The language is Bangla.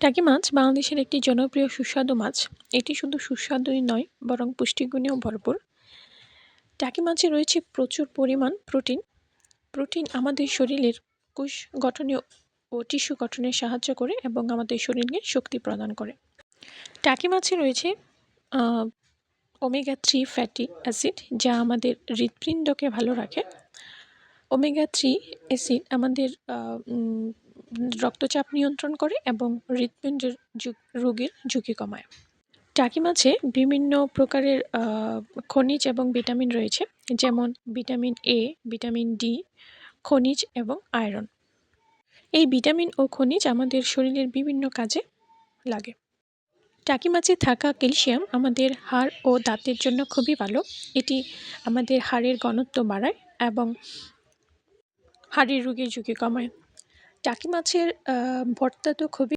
টাকি মাছ বাংলাদেশের একটি জনপ্রিয় সুস্বাদু মাছ। এটি শুধু সুস্বাদুই নয় বরং পুষ্টিগুণেও ভরপুর। টাকি মাছে রয়েছে প্রচুর পরিমাণ প্রোটিন। প্রোটিন আমাদের শরীরের কোষ গঠনে ও টিস্যু গঠনে সাহায্য করে এবং আমাদের শরীরকে শক্তি প্রদান করে। টাকি মাছে রয়েছে ওমেগা 3 ফ্যাটি অ্যাসিড, যা আমাদের হৃৎপিণ্ডকে ভালো রাখে। ওমেগা 3 অ্যাসিড আমাদের রক্তচাপ নিয়ন্ত্রণ করে এবং হৃৎপিণ্ডের রোগের ঝুঁকি কমায়। টাকি মাছে বিভিন্ন প্রকারের খনিজ এবং ভিটামিন রয়েছে, যেমন ভিটামিন এ, ভিটামিন ডি, খনিজ এবং আয়রন। এই ভিটামিন ও খনিজ আমাদের শরীরের বিভিন্ন কাজে লাগে। টাকি মাছে থাকা ক্যালসিয়াম আমাদের হাড় ও দাঁতের জন্য খুবই ভালো। এটি আমাদের হাড়ের ঘনত্ব বাড়ায় এবং হাড়ের রোগের ঝুঁকি কমায়। টাকি মাছের ভর্তা তো খুবই